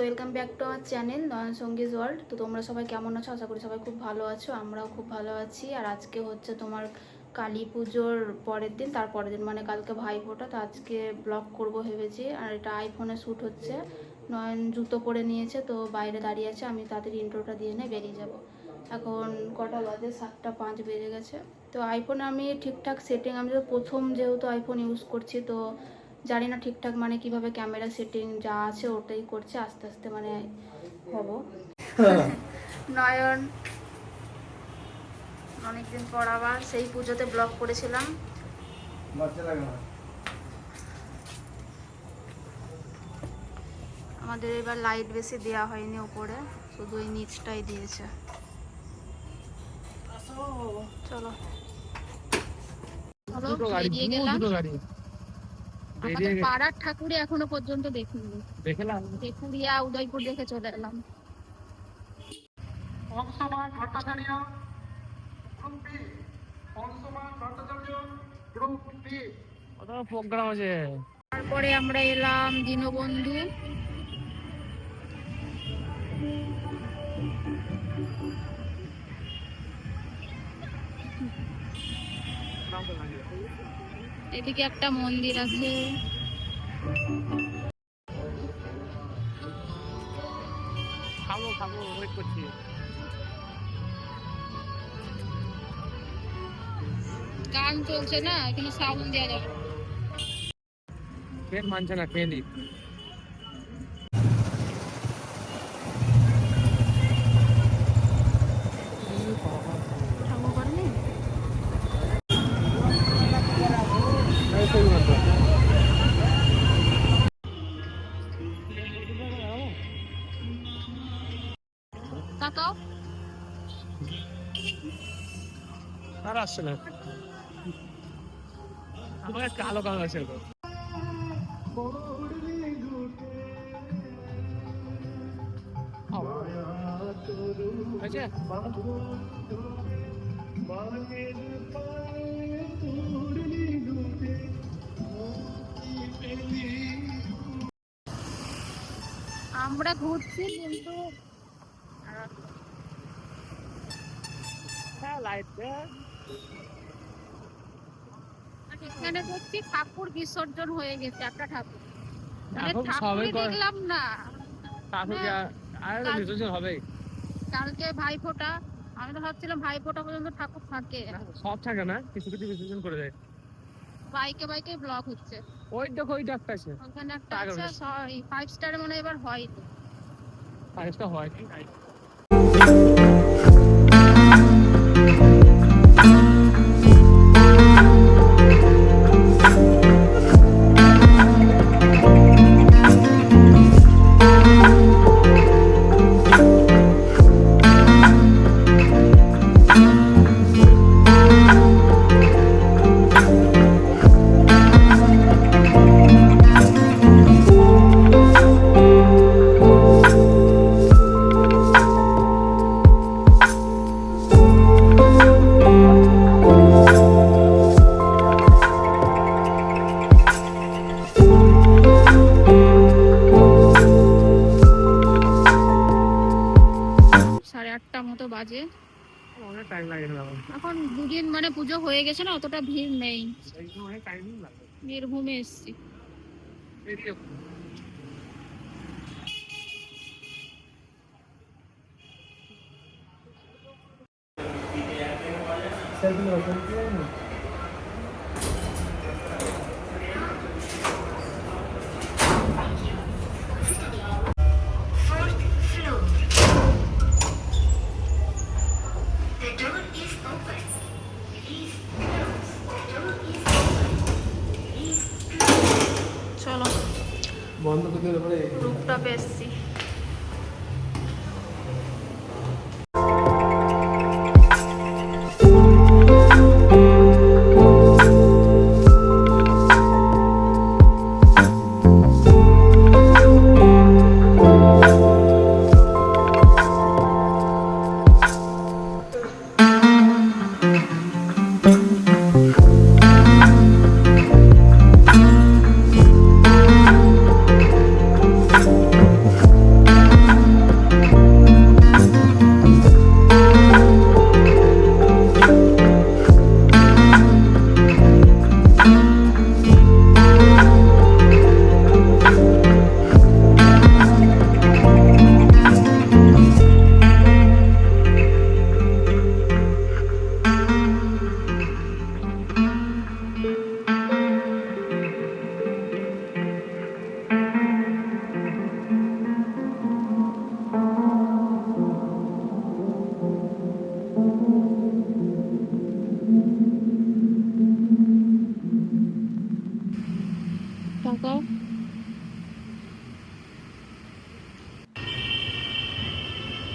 Welcome back to আমার channel নয়ন সঙ্গীজ world. তো তোমরা সবাই কেমন আছো? আশা করি সবাই খুব ভালো আছো, আমরাও খুব ভালো আছি। আর আজকে হচ্ছে তোমার কালী পুজোর পরের দিন, তারপরের দিন মানে কালকে ভাইফোঁটা। তো আজকে ব্লগ করব ভেবেছি। আর এটা আইফোনে শ্যুট হচ্ছে। নয়ন জুতো পরে নিয়েছে, তো বাইরে দাঁড়িয়ে আছে, আমি তাদের ইন্ট্রোটা দিয়ে নিয়ে বেরিয়ে যাব। এখন কটা বাজে? 7:05 বেজে গেছে। তো আইফোনে আমি ঠিকঠাক সেটিং, আমি তো প্রথম যেহেতু আইফোন ইউজ করছি, তো জানি না ঠিকঠাক মানে কিভাবে ক্যামেরা সেটিং যা আছে ওটাই করছে, আস্তে আস্তে মানে হব। নয়ন অনেকদিন পর আবার সেই পুজোতে ব্লগ করেছিলাম। আমাদের এবার লাইট বেশি দেওয়া হয়নি উপরে, শুধু এই নিচটাই দিয়েছে। চলো বেরিয়ে গেলাম। আমাদের পাড়ার ঠাকুরই এখনো পর্যন্ত দেখিনি, ঠেকুরিয়া উদয়পুর দেখে চলে এলাম। তারপরে আমরা এলাম দীনবন্ধু। এদিকে একটা মন্দির আছে। গান চলছে না, এখানে সাউন্ড দেওয়া যাবে। পেট মানছে না, খেয়ে নি। আর আসছে না, আমার কালো কালো আছে। আমরা ঘুরছি কিন্তু এখানে দেখছি ঠাকুর বিসর্জন হয়ে গেছে, একটা ঠাকুর দেখলাম না। কালকে ভাইফোঁটা, আমি তো ভাবছিলাম ভাইফোঁটা পর্যন্ত ঠাকুর থাকে। সব থাকে না, কিছু কিছু বিসর্জন করে দেয়। বাইকে বাইকে ব্লক হচ্ছে। ওই দেখো ওই ডাক্তার আছে, ওখানে একটা আছে। 5 স্টার মনে এবার হয়, 5 স্টার হয় কি? বাজে, অনেক টাইম লাগে না। এখন দুদিন মানে পুজো হয়ে গেছে না, অতটা ভিড় নেই। বীরভূমে এসছি। চলো বন্ধ করতে হবে, রূপটাপে এসছি।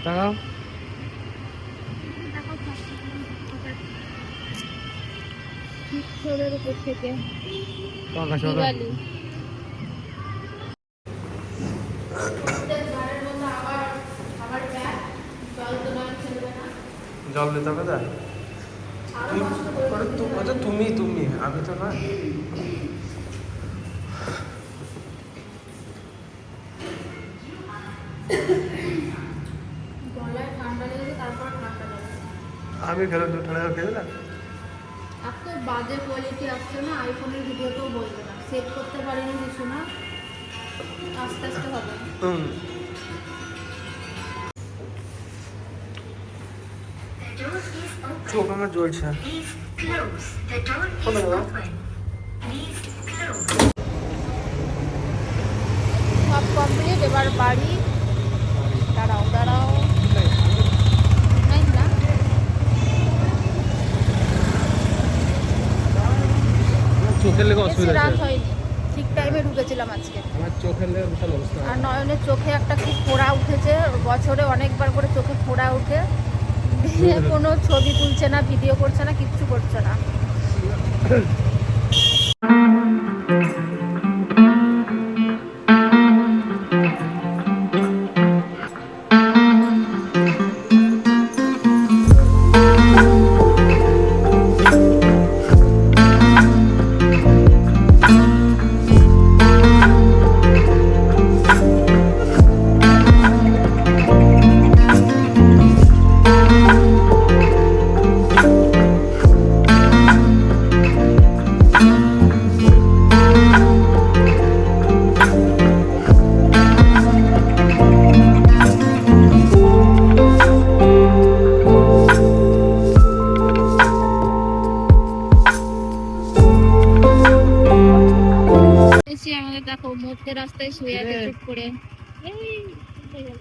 তাকাও। উপর থেকে তোমার কাছে হলো? দিওয়ালি জল দিতে হবে তা? তুমি তুমি আমি তো না। গলায় ঠান্ডা লেগেছে, তারপর ঠান্ডা লেগেছে। আমি খেলে দু ঠান্ডা খেয়ে না। এত বাজে কোয়ালিটি আসছে না, আইফোনের ভিডিওতেও বলবে না, সেভ করতে পারিনি কিছু না, আস্তে আস্তে হবে। চোখ আমার জ্বলছে। সব কমপ্লিট, এবার বাড়ি। দাঁড়াও দাঁড়াও, নাই না চোখের লেগে বেশি অসুবিধা রাত আছে। হয়নি, ঠিক টাইমে ঢুকেছিলাম আজকে। আমার চোখের লেগে বিশাল অবস্থা। আর নয়নের চোখে একটা খুব ফোড়া উঠেছে, বছরে অনেকবার করে চোখে ফোড়া উঠে, দিয়ে কোনো ছবি তুলছে না, ভিডিও করছে না, কিচ্ছু করছে না। আমাদের দেখো মধ্যে রাস্তায় শুয়ে আছে চুপ করে। এই, উঠে গেল।